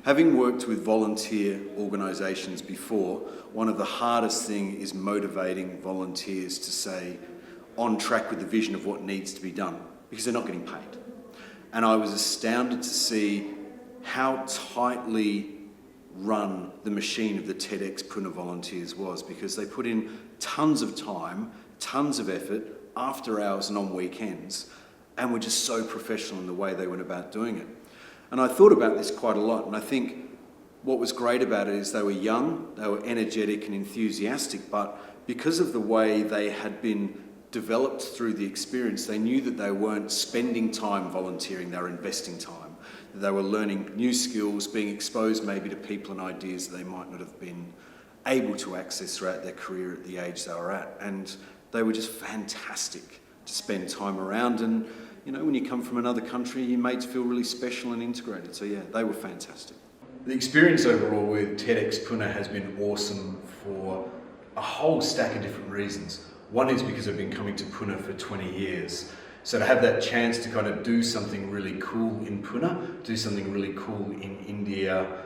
Having worked with volunteer organisations before, one of the hardest things is motivating volunteers to stay on track with the vision of what needs to be done, because they're not getting paid. And I was astounded to see how tightly run the machine of the TEDx Pune volunteers was, because they put in tons of time, tons of effort, after hours and on weekends, and were just so professional in the way they went about doing it. And I thought about this quite a lot, and I think what was great about it is they were young, they were energetic and enthusiastic, but because of the way they had been developed through the experience, they knew that they weren't spending time volunteering, they were investing time. That they were learning new skills, being exposed maybe to people and ideas that they might not have been able to access throughout their career at the age they were at. And they were just fantastic to spend time around. And you know, when you come from another country, you're made to feel really special and integrated. So yeah, they were fantastic. The experience overall with TEDx Pune has been awesome for a whole stack of different reasons. One is because I've been coming to Pune for 20 years. So to have that chance to kind of do something really cool in Pune, do something really cool in India,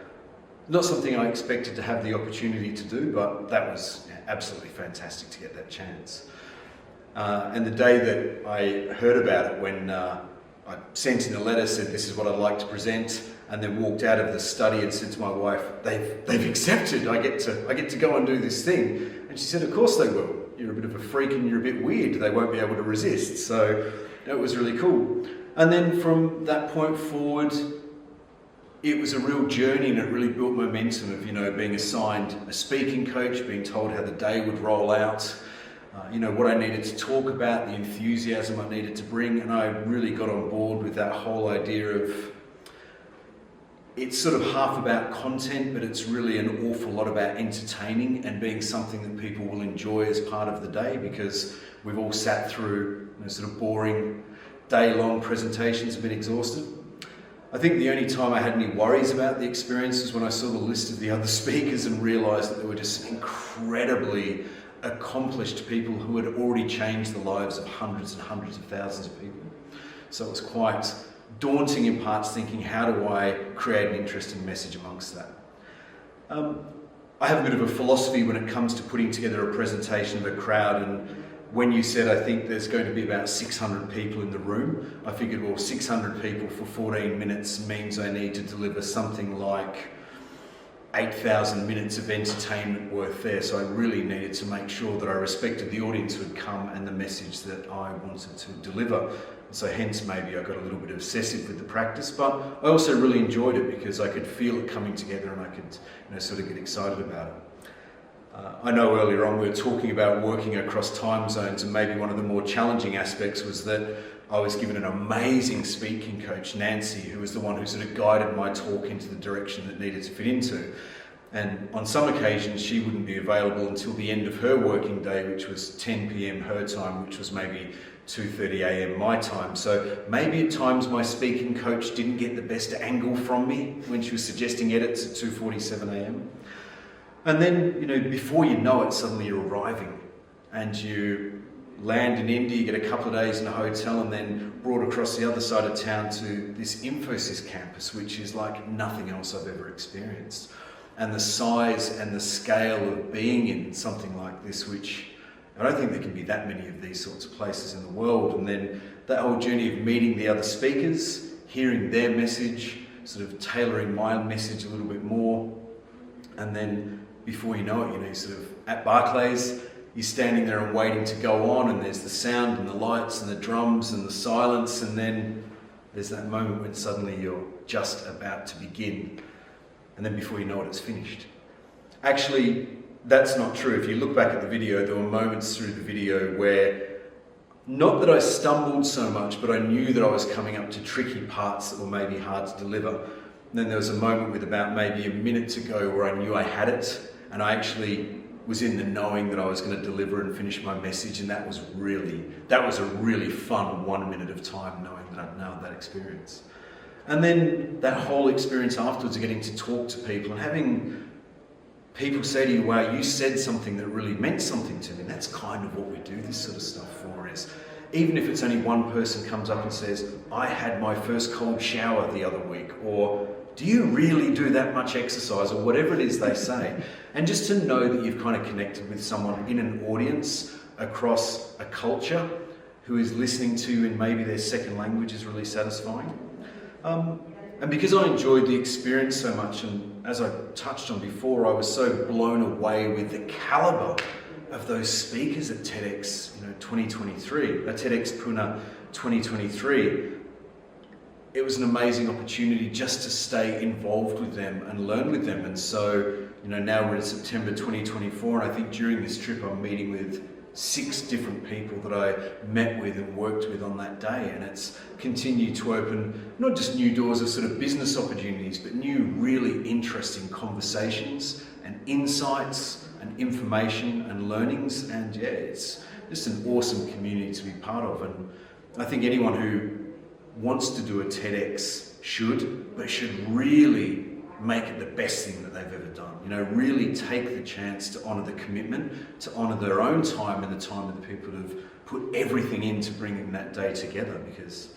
not something I expected to have the opportunity to do, but that was absolutely fantastic to get that chance. And the day that I heard about it, when I sent in a letter, said this is what I'd like to present, and then walked out of the study and said to my wife, they've accepted, I get to go and do this thing. And she said, of course they will. You're a bit of a freak and you're a bit weird. They won't be able to resist. So it was really cool. And then from that point forward, it was a real journey, and it really built momentum of, you know, being assigned a speaking coach, being told how the day would roll out, you know, what I needed to talk about, the enthusiasm I needed to bring, and I really got on board with that whole idea of it's sort of half about content, but it's really an awful lot about entertaining and being something that people will enjoy as part of the day, because we've all sat through, you know, sort of boring day-long presentations and been exhausted. I think the only time I had any worries about the experience was when I saw the list of the other speakers and realised that there were just incredibly accomplished people who had already changed the lives of hundreds and hundreds of thousands of people. So it was quite daunting in parts, thinking, how do I create an interesting message amongst that? I have a bit of a philosophy when it comes to putting together a presentation of a crowd, and when you said I think there's going to be about 600 people in the room, I figured, well, 600 people for 14 minutes means I need to deliver something like 8,000 minutes of entertainment worth there. So I really needed to make sure that I respected the audience who had come and the message that I wanted to deliver. So hence maybe I got a little bit obsessive with the practice, but I also really enjoyed it because I could feel it coming together and I could, you know, sort of get excited about it. I know earlier on we were talking about working across time zones, and maybe one of the more challenging aspects was that I was given an amazing speaking coach, Nancy, who was the one who sort of guided my talk into the direction that needed to fit into. And on some occasions she wouldn't be available until the end of her working day, which was 10 p.m. her time, which was maybe 2:30 a.m. my time. So maybe at times my speaking coach didn't get the best angle from me when she was suggesting edits at 2:47 a.m. And then, you know, before you know it, suddenly you're arriving and you land in India, you get a couple of days in a hotel, and then brought across the other side of town to this Infosys campus, which is like nothing else I've ever experienced. And the size and the scale of being in something like this, which I don't think there can be that many of these sorts of places in the world. And then that whole journey of meeting the other speakers, hearing their message, sort of tailoring my message a little bit more. And then before you know it, you know, sort of at Barclays, you're standing there and waiting to go on, and there's the sound and the lights and the drums and the silence, and then there's that moment when suddenly you're just about to begin, and then before you know it, it's finished. Actually, that's not true. If you look back at the video, there were moments through the video where, not that I stumbled so much, but I knew that I was coming up to tricky parts that were maybe hard to deliver. And then there was a moment with about maybe a minute to go where I knew I had it, and I actually was in the knowing that I was going to deliver and finish my message, and that was a really fun 1 minute of time, knowing that I'd nailed that experience. And then that whole experience afterwards of getting to talk to people and having people say to you, wow, you said something that really meant something to me. That's kind of what we do this sort of stuff for, is even if it's only one person comes up and says, I had my first cold shower the other week, or do you really do that much exercise, or whatever it is they say. And just to know that you've kind of connected with someone in an audience across a culture who is listening to you in maybe their second language is really satisfying. And because I enjoyed the experience so much, and as I touched on before, I was so blown away with the caliber of those speakers at TEDx 2023, at TEDx Pune 2023, it was an amazing opportunity just to stay involved with them and learn with them. And so, now we're in September 2024, and I think during this trip I'm meeting with 6 different people that I met with and worked with on that day, and it's continued to open not just new doors of sort of business opportunities, but new really interesting conversations and insights and information and learnings. And yeah, it's just an awesome community to be part of. And I think anyone who wants to do a TEDx should really make it the best thing that they've ever done. Really take the chance to honour the commitment, to honour their own time and the time of the people who've put everything into bringing that day together. Because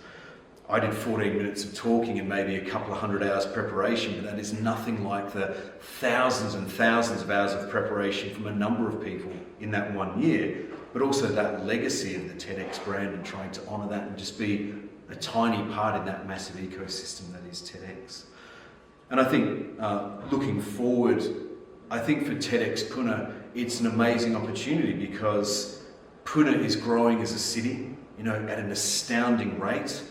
I did 14 minutes of talking and maybe a couple of 100 hours preparation, but that is nothing like the thousands and thousands of hours of preparation from a number of people in that 1 year, but also that legacy of the TEDx brand and trying to honour that and just be a tiny part in that massive ecosystem that is TEDx. And I think looking forward, I think for TEDx Pune, it's an amazing opportunity because Pune is growing as a city, at an astounding rate.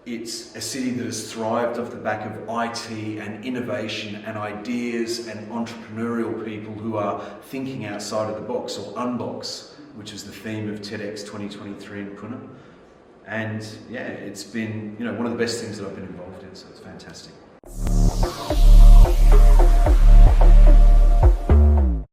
It's a city that has thrived off the back of IT and innovation and ideas and entrepreneurial people who are thinking outside of the box, or unbox, which is the theme of TEDx 2023 in Pune. And yeah, it's been one of the best things that I've been involved in, so it's fantastic.